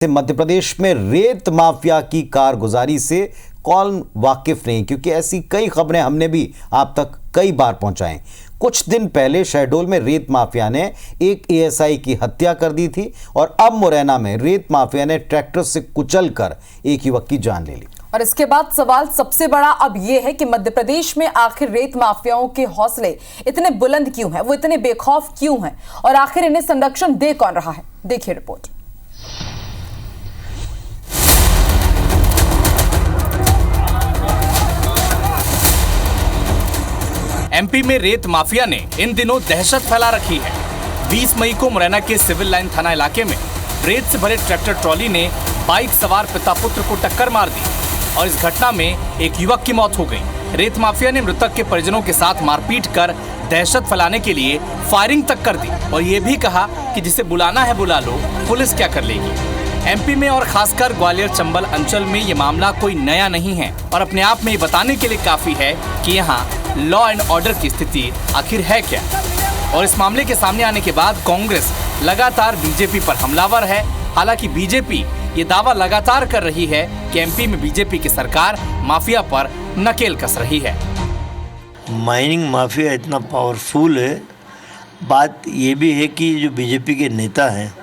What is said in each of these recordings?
मध्य प्रदेश में रेत माफिया की कारगुजारी से कौन वाकिफ नहीं, क्योंकि ऐसी कई खबरें हमने भी आप तक कई बार पहुंचाएं। कुछ दिन पहले शहडोल में रेत माफिया ने एक एएसआई की हत्या कर दी थी और अब मुरैना में रेत माफिया ने ट्रैक्टर से कुचलकर एक युवक की जान ले ली। और इसके बाद सवाल सबसे बड़ा अब यह है कि मध्य प्रदेश में आखिर रेत माफियाओं के हौसले इतने बुलंद क्यों हैं, वो इतने बेखौफ क्यों हैं और आखिर इन्हें संरक्षण दे कौन रहा है। देखिए रिपोर्ट। एमपी में रेत माफिया ने इन दिनों दहशत फैला रखी है। 20 मई को मुरैना के सिविल लाइन थाना इलाके में रेत से भरे ट्रैक्टर ट्रॉली ने बाइक सवार पिता पुत्र को टक्कर मार दी और इस घटना में एक युवक की मौत हो गई। रेत माफिया ने मृतक के परिजनों के साथ मारपीट कर दहशत फैलाने के लिए फायरिंग तक कर दी और ये भी कहा कि जिसे बुलाना है बुला लो, पुलिस क्या कर लेगी। एमपी में और खासकर ग्वालियर चंबल अंचल में ये मामला कोई नया नहीं है और अपने आप में ये बताने के लिए काफी है कि यहाँ लॉ एंड ऑर्डर की स्थिति आखिर है क्या। और इस मामले के सामने आने के बाद कांग्रेस लगातार बीजेपी पर हमलावर है। हालांकि बीजेपी ये दावा लगातार कर रही है कि एमपी में बीजेपी की सरकार माफिया पर नकेल कस रही है। माइनिंग माफिया इतना पावरफुल है। बात ये भी है कि जो बीजेपी के नेता हैं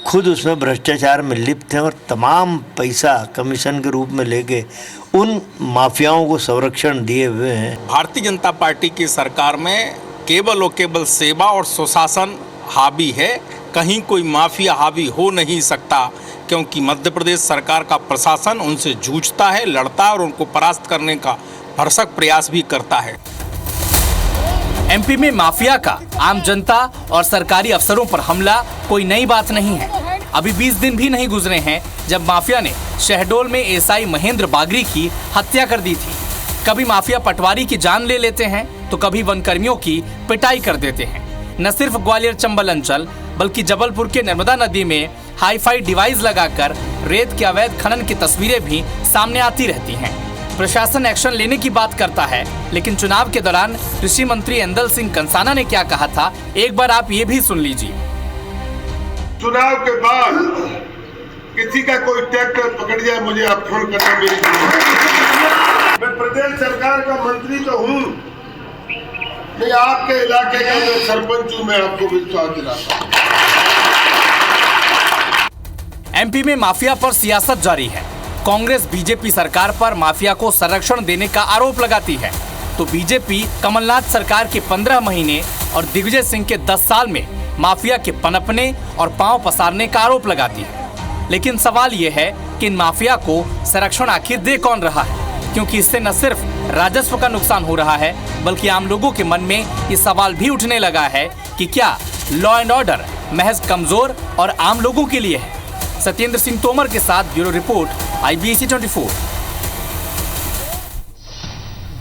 खुद उसमें भ्रष्टाचार में लिप्त हैं और तमाम पैसा कमीशन के रूप में लेके उन माफियाओं को संरक्षण दिए हुए हैं। भारतीय जनता पार्टी की सरकार में केवल और केवल सेवा और सुशासन हावी है, कहीं कोई माफिया हावी हो नहीं सकता, क्योंकि मध्य प्रदेश सरकार का प्रशासन उनसे जूझता है, लड़ता है और उनको परास्त करने का भरसक प्रयास भी करता है। एमपी में माफिया का आम जनता और सरकारी अफसरों पर हमला कोई नई बात नहीं है। अभी 20 दिन भी नहीं गुजरे हैं जब माफिया ने शहडोल में एएसआई महेंद्र बागरी की हत्या कर दी थी। कभी माफिया पटवारी की जान ले लेते हैं तो कभी वनकर्मियों की पिटाई कर देते हैं। न सिर्फ ग्वालियर चंबल अंचल बल्कि जबलपुर के नर्मदा नदी में हाईफाई डिवाइस लगाकर रेत के अवैध खनन की तस्वीरें भी सामने आती रहती हैं। प्रशासन एक्शन लेने की बात करता है, लेकिन चुनाव के दौरान कृषि मंत्री ऐंदल सिंह कंसाना ने क्या कहा था, एक बार आप ये भी सुन लीजिए। चुनाव के बाद किसी का कोई ट्रैक्टर पकड़ जाए, मुझे आप फोन करना मेरी जिम्मेदारी। मैं प्रदेश सरकार का मंत्री तो हूँ, मैं आपके इलाके का मैं सरपंच हूँ, मैं आपको विश्वास दिलाता हूँ। एमपी में माफिया पर सियासत जारी है। कांग्रेस बीजेपी सरकार पर माफिया को संरक्षण देने का आरोप लगाती है, तो बीजेपी कमलनाथ सरकार के 15 महीने और दिग्विजय सिंह के 10 साल में माफिया के पनपने और पांव पसारने का आरोप लगाती है। लेकिन सवाल यह है कि इन माफिया को संरक्षण आखिर दे कौन रहा है, क्योंकि इससे न सिर्फ राजस्व का नुकसान हो रहा है बल्कि आम लोगों के मन में ये सवाल भी उठने लगा है कि क्या लॉ एंड ऑर्डर महज कमजोर और आम लोगों के लिए है। सत्येंद्र सिंह तोमर के साथ ब्यूरो रिपोर्ट IBC 24।